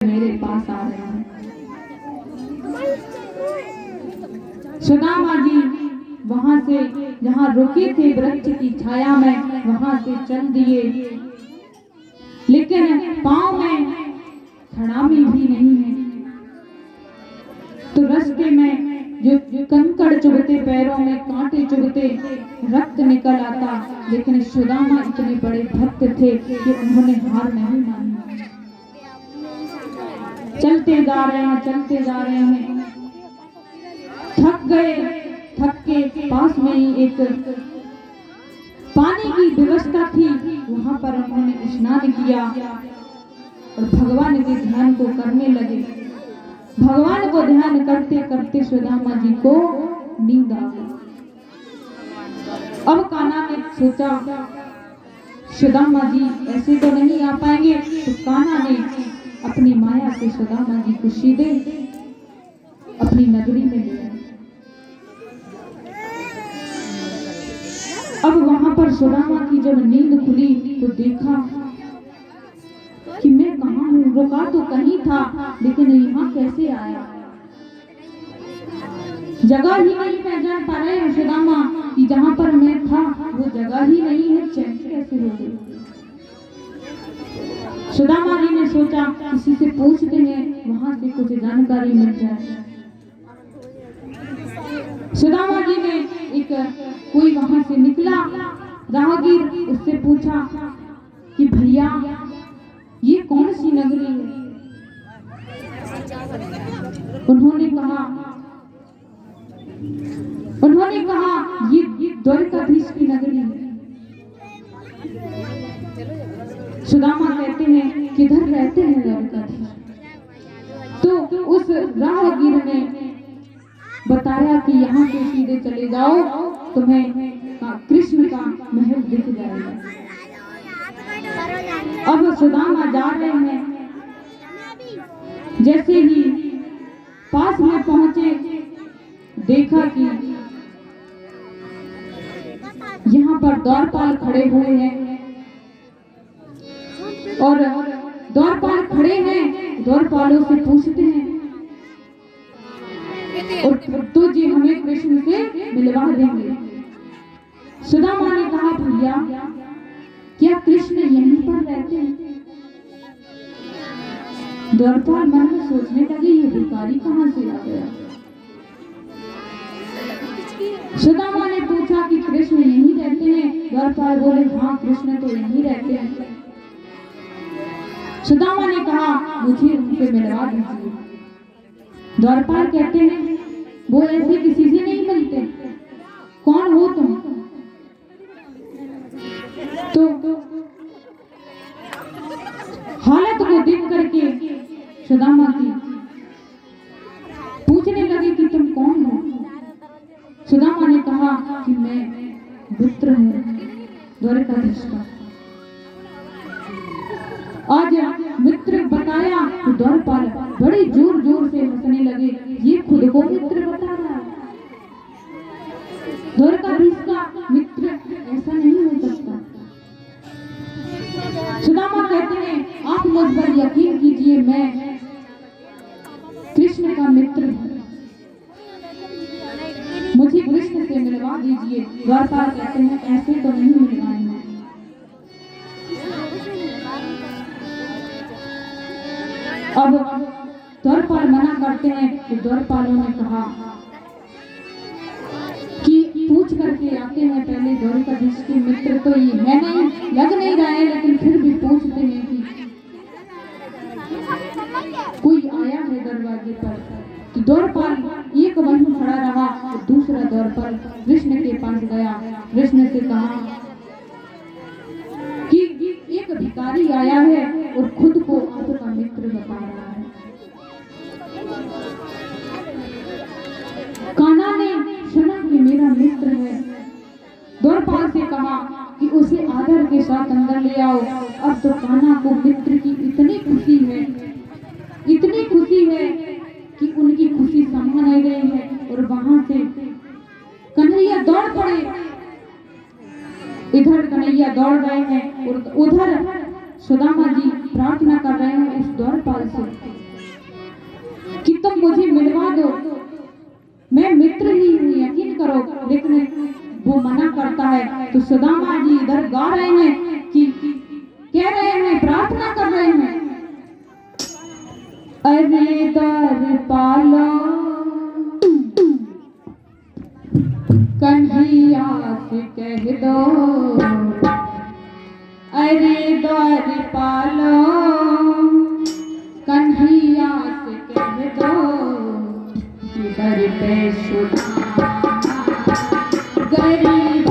मेरे पास आ रहे हैं। सुदामा जी वहां से जहां रुके थे वृक्ष की छाया में, वहां से चल दिए, लेकिन पांव में खड़ामी भी नहीं है। तो रास्ते में जो कंकड़ चुभते, पैरों में कांटे चुभते, रक्त निकल आता, लेकिन सुदामा इतने बड़े भक्त थे कि उन्होंने हार नहीं मानी। चलते जा रहे हैं, चलते जा रहे हैं, थक गए। थक के पास में ही एक पानी की व्यवस्था थी, वहां पर उन्होंने स्नान किया और भगवान के ध्यान को करने लगे। भगवान को ध्यान करते करते सुदामा जी को नींद आ गई। अब कान्हा ने सोचा सुदामा जी ऐसे तो नहीं आ पाएंगे, तो कान्हा ने अपनी माया से सुदामा जी को सीधे अपनी नगरी में ले आए। अब वहां पर सुदामा की जब नींद खुली तो देखा कि मैं कहाँ हूँ, रुका तो कहीं था, लेकिन यहाँ कैसे आया। जगह ही नहीं पहचान पा रहे हैं सुदामा कि जहाँ पर मैं था वो जगह ही नहीं है, चैन कैसे हो गई। सुदामा जी ने सोचा किसी से पूछते हैं, वहां से कुछ जानकारी मिल जाए। सुदामा जी ने एक कोई वहां से निकला राहगीर, उससे पूछा कि भैया ये कौन सी नगरी है। उन्होंने कहा ये द्वारकाधीश की नगरी है। सुदामा कहते हैं किधर रहते हैं द्वारकाधीश। तो उस राहगीर ने बताया कि यहाँ से सीधे चले जाओ, तुम्हें कृष्ण का महल दिख जाएगा। अब सुदामा जा रहे हैं, जैसे ही पास में पहुंचे देखा कि यहाँ पर द्वारपाल खड़े हुए हैं और द्वारपाल खड़े हैं, द्वारपालों से पूछते हैं और तो जी हमें कृष्ण से मिलवा देंगे। सुदामा ने कहा भैया क्या कृष्ण यहीं पर रहते हैं। द्वारपाल मन में सोचने लगे ये भिखारी कहाँ से आ गया। सुदामा ने पूछा कि कृष्ण यहीं रहते हैं। द्वारपाल बोले हाँ कृष्ण तो यहीं रहते हैं। सुदामा ने कहा मुझे उनसे मिलवा दीजिए। द्वारपाल कहते हैं वो ऐसे किसी से नहीं मिलते, कौन हो तुम। तो हालत को देख करके सुदामा की पूछने लगे कि तुम कौन हो। सुदामा ने कहा कि मैं मित्र हूँ द्वारकाधीश का। आज मित्र बताया तो द्वारपाल बड़े जोर जोर से हंसने लगे, ये खुद को मित्र बता रहा है। द्वारकाधीश का मित्र ऐसा नहीं हो सकता। सुदामा कहते हैं आप मुझ पर यकीन कीजिए, मैं कृष्ण का मित्र हूँ, मुझे कृष्ण से मिलवा दीजिए। द्वारपाल कहते हैं ऐसे तो नहीं मिलवाएंगे। अब द्वारपाल मना करते हैं कि द्वारपालों ने कहा कि पूछ करके आते हैं पहले द्वारकाधीश के मित्र तो ये है नहीं, लग नहीं रहा है, लेकिन फिर भी पूछते हैं कि कोई आया है दरवाजे पर। तो द्वारपाल एक वहीं खड़ा रहा, तो दूसरा द्वारपाल कृष्ण के पास गया, कृष्ण से कहा कि एक भिखारी आया है और खुद को आपका मित्र बता रहा है। कान्हा ने सुना कि मेरा मित्र है, द्वारपाल से कहा कि उसे आदर के साथ अंदर ले आओ। अब तो कान्हा को मित्र की इतनी खुशी है, इतनी खुशी है कि उनकी खुशी समा नहीं गई है। और वहां से कन्हैया दौड़ पड़े, इधर कन्हैया दौड़ रहे हैं और उधर सुदामा जी प्रार्थना कर रहे हैं उस द्वारपाल से तो सुदामा जी इधर गा रहे हैं कि कह रहे हैं, प्रार्थना कर रहे हैं, अरे द्वारपाला कन्हैया से कह दो, अरे द्वारपाला कन्हैया से कह दो कि दर पे सुदामा गरीब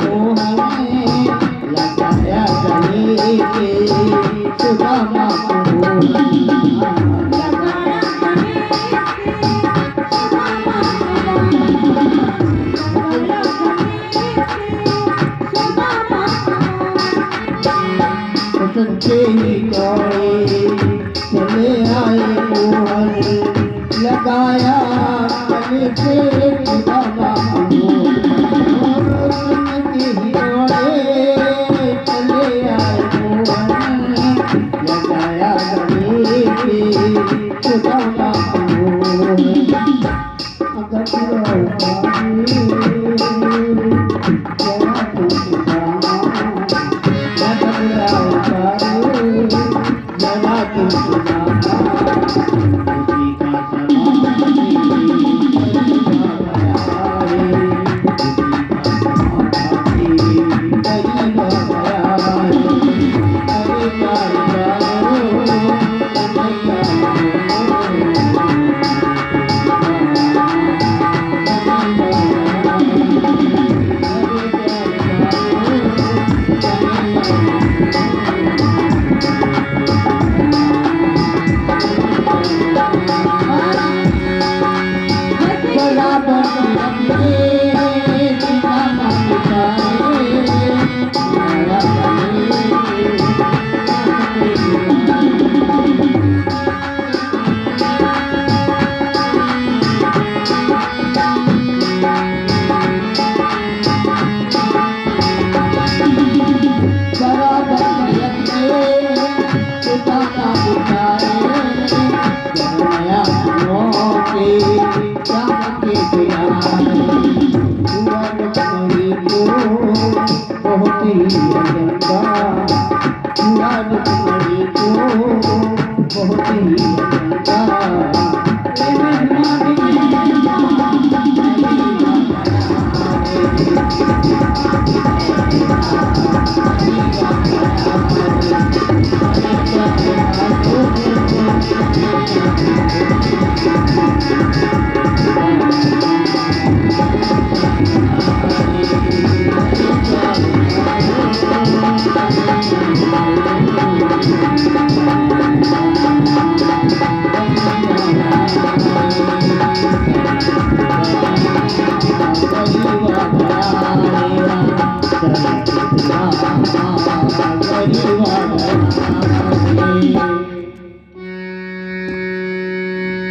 मोहन के ही दौड़े चले आए मोहन लगाया मन से सुदामा के ही दौड़े चले आए मोहन लगाया गले के सुदामा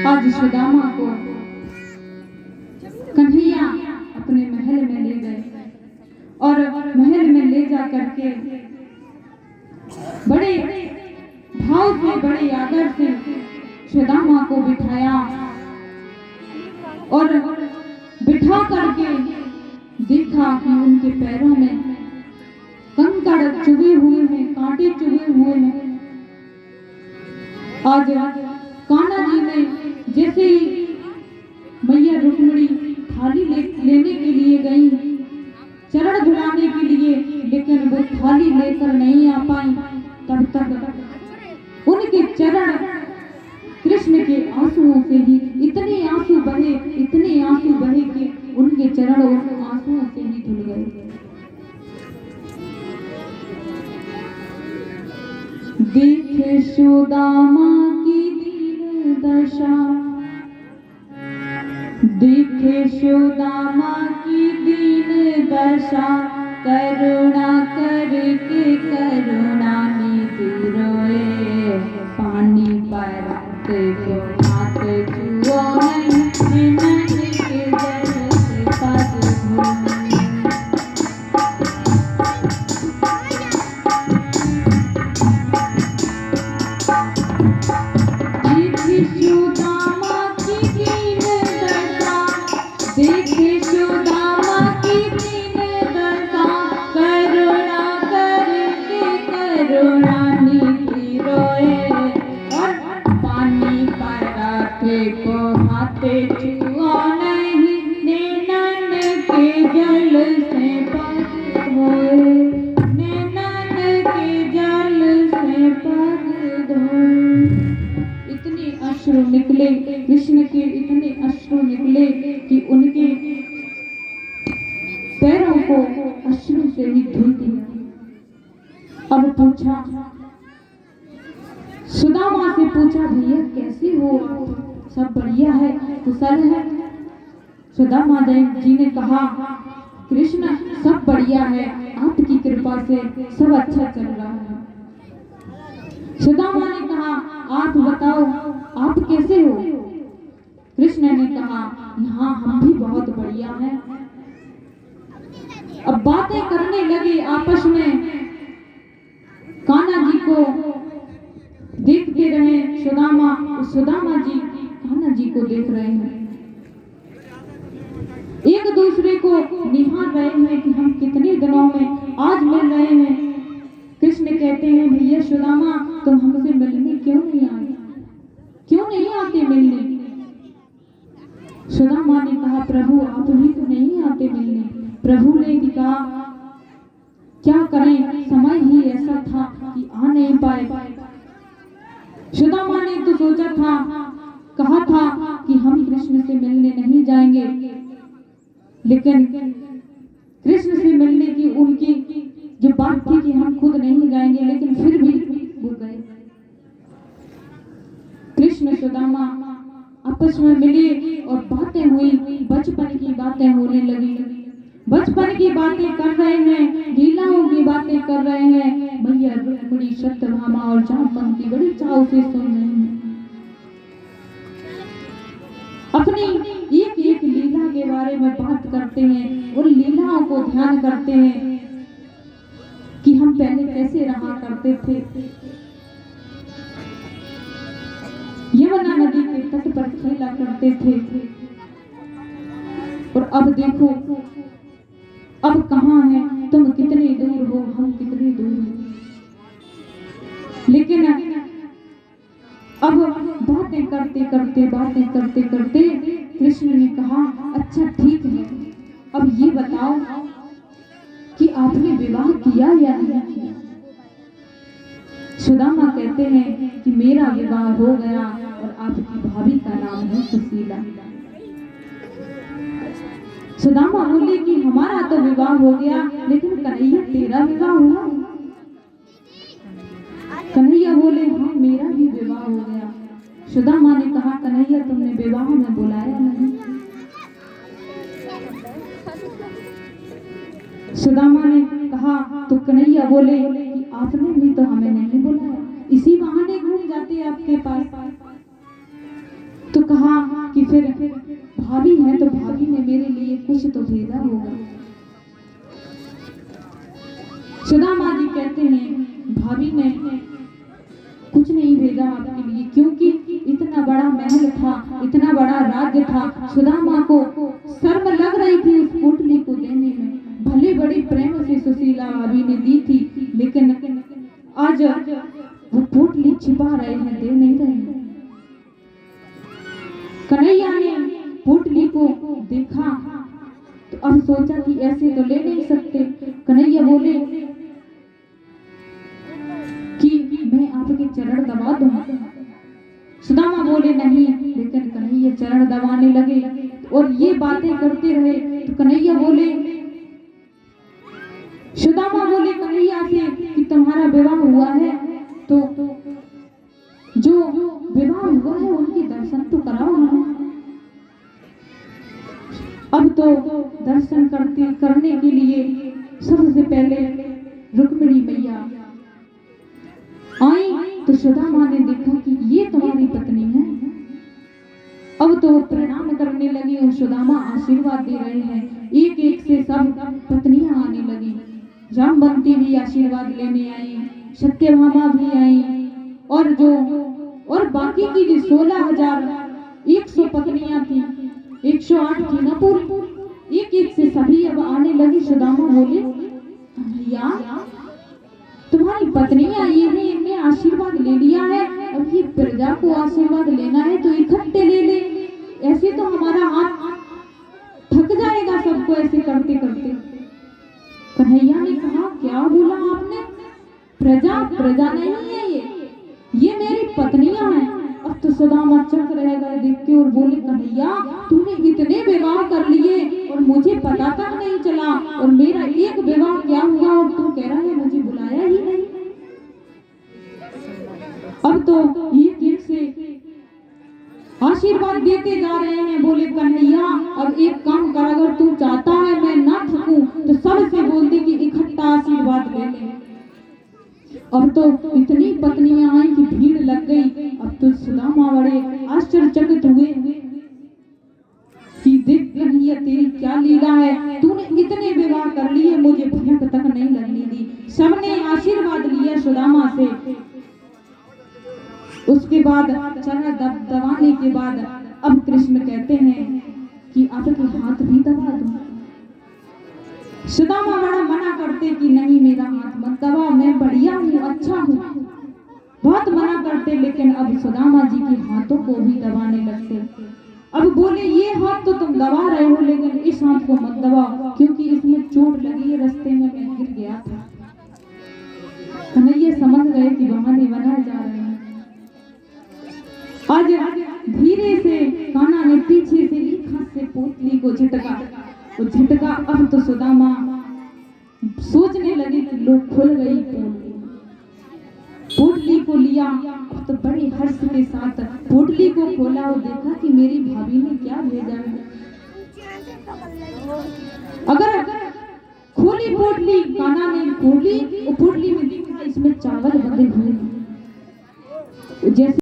आज सुदामा को कन्हैया अपने महल में ले गए और महल में ले जा करके बड़े भाव से बड़े आदर से सुदामा को बिठाया और बिठा करके देखा कि उनके पैरों में कंकड़ चुभे हुए हैं, कांटे चुभे हुए हैं। आज कान्हा जी ने जैसे ही मैया रुक्मिणी थाली लेने के लिए गई, चरण धुलाने के लिए, लेकिन वो थाली लेकर नहीं आ पाई, तब तक उनके चरण कृष्ण के आंसुओं से ही इतने आंसू बहे कि उनके चरण उन आंसुओं से ही धुल गए। देखे सुदामा की दीन दशा, देखे सुदामा की दीन दशा, करुणा करके करुणा निधि रोए, पानी परत को हाथ छुओ नहीं, नैन के जल से पग धोए। निकले कृष्ण के, इतने अश्रु निकले कि उनके पैरों को अश्रु से ही धुल दिया। अब पूछा, सुदामा से पूछा, भैया कैसे हो आप? सब बढ़िया है, कुशल है? सुदामा देव जी ने कहा, कृष्ण सब बढ़िया है, आपकी कृपा से सब अच्छा चल रहा है। सुदामा ने कहा, आप बताओ आप कैसे हो? कृष्ण ने कहा, यहाँ हम भी बहुत बढ़िया हैं। अब बातें करने लगे आपस में। कान्हा जी को देखते रहे सुदामा, सुदामा जी कान्हा जी को देख रहे हैं। एक दूसरे को निहार रहे हैं कि हम कितने दिनों में आज मिल रहे हैं। कृष्ण कहते हैं, भैया सुदामा तुम हमसे मिलने क्यों नहीं आए, क्यों नहीं आते मिलने? सुदामा ने कहा, प्रभु आप भी तो नहीं आते मिलने। प्रभु ने भी कहा, क्या करें, समय ही ऐसा था कि आ नहीं पाए। सुदामा ने तो सोचा था, कहा था कि हम कृष्ण से मिलने नहीं जाएंगे, लेकिन कृष्ण से मिलने की उनकी जो बात थी कि हम खुद नहीं जाएंगे, लेकिन फिर भी वो गए। कृष्ण सुदामा आपस में मिले और बातें हुई, बचपन की बातें होने लगी। बचपन की बातें कर रहे हैं, लीलाओं की बातें कर रहे हैं। मैया रुक्मिणी, सत्यभामा और जामवंती बड़ी चाव से सुन रहे हैं। अपनी एक एक लीला के बारे में बात करते हैं, उन लीलाओं को ध्यान करते हैं कि हम पहले कैसे रहा करते थे। यमुना नदी के तट पर खेला करते थे, और अब देखो अब कहाँ है, तुम कितने दूर हो, हम कितने दूर हो। लेकिन अब बातें करते करते कृष्ण ने कहा, अच्छा ठीक है, अब ये बताओ कि आपने विवाह किया या नहीं किया? सुदामा कहते हैं कि मेरा विवाह हो गया और आपकी भाभी का नाम है सुशीला। सुदामा बोले कि हमारा तो विवाह हो गया, लेकिन कन्हैया तेरा विवाह हुआ? कन्हैया बोले, हाँ मेरा भी विवाह हो गया। सुदामा ने कहा, कन्हैया तुमने विवाह में बुलाया नहीं? सुदामा ने कहा, तो कन्हैया बोले कि आपने भी तो हमें नहीं बुलाया, इसी बहाने घूम जाते आपके पास। तो कहा कि फिर भाभी है तो भाभी ने मेरे लिए कुछ तो भेजा होगा। सुदामा जी कहते हैं, भाभी ने कुछ नहीं भेजा आपके लिए, क्योंकि इतना बड़ा महल था, इतना बड़ा राज्य था। सुदामा को शर्म लग रही थी उस पोटली को देने में। भले बड़ी प्रेम से सुशीला भाभी ने दी थी, लेकिन आज वो पोटली छिपा रहे हैं, दे नहीं रहे हैं। कन्हैया ने पोटली को देखा तो अब सोचा कि ऐसे तो ले नहीं सकते। कन्हैया बोले कि मैं आपके चरण दबा दूं। सुदामा बोले नहीं, लेकिन कन्हैया चरण दबाने लगे और ये बातें करते रहे। तो कन्हैया बोले, सुदामा बोले कन्हैया से कि तुम्हारा विवाह हुआ है तो जो विवाह हुआ है उनके दर्शन तो कराओ ना। अब तो दर्शन करने के लिए सबसे पहले रुक्मिणी मैया आई, तो सुदामा ने देखा कि ये तुम्हारी पत्नी है। अब तो प्रणाम करने लगी और सुदामा आशीर्वाद दे रहे हैं। एक एक से सब पत्नियां आने लगी। जामवंती भी आशीर्वाद लेने आई, सत्यभामा भी आई, और बाकी की जो 16,100 पत्नियां थी, 108 थी ना पूरी, एक एक से सभी अब आने लगी। सुदामा बोले, भैया तुम्हारी पत्नियां ये है, इनने आशीर्वाद ले लिया है, अब ये प्रजा को आशीर्वाद लेना है तो इकट्ठे ले ले, ऐसे तो हमारा हाथ थक जाएगा सबको ऐसे करते करते। कन्हैया ने कहा, क्या बोला आपने? प्रजा नहीं है ये मेरी पत्नियां हैं। अब तो सुदामा चक रह गए देख के और बोले, कन्हैया तूने इतने विवाह कर लिए और मुझे पता तक नहीं चला, और मेरा एक विवाह क्या हुआ और तू कह रहा है मुझे बुलाया ही नहीं। अब तो एक एक से आशीर्वाद देते जा रहे हैं। बोले, कन्हैया अब एक काम कर, अगर तू चाहता है मैं ना थकूं तो सबसे बोल दे कि इकट्ठा आशीर्वाद ले ले। अब तो इतनी पत्नियां आई कि भीड़ लग गई। अब तो सुदामा बड़े आश्चर्यचकित हुए कि देख कन्हैया तेरी क्या लीला है, तूने इतने विवाह कर लिए, मुझे भनक तक नहीं लगने दी। सबने आशीर्वाद लिया सुदामा से। उसके बाद चरण दबाने के बाद अब कृष्ण कहते हैं कि आपके हाथ भी दबा दूं। सुदामा बड़ा मना करते कि नहीं मेरा हाथ मत दबा, मैं बढ़िया हूँ, अच्छा हूँ, बहुत मना करते। लेकिन अब सुदामा जी के हाथों को भी दबाने लगते। अब बोले ये हाथ तो तुम दबा रहे हो, लेकिन इस हाथ को मत दबाओ, क्योंकि इसमें चोट लगी है, रास्ते में मैं गिर गया था। कन्हैया समझ गए कि बहाने बनाए जा रहे हैं। आज धीरे से कान्हा ने पीछे से एक हाथ से पोटली को झटका, वो झटका। अब तो सुदामा सोचने लगे कि लोग खुल गई पोटली को लिया। अब तो बड़े हर्ष के साथ पोटली को खोला और देखा कि मेरी भाभी ने क्या भेजा है। अगर खोली पोटली, कान्हा ने खोली, पोटली में देखा इसमें चावल बंधे हुए, जैसे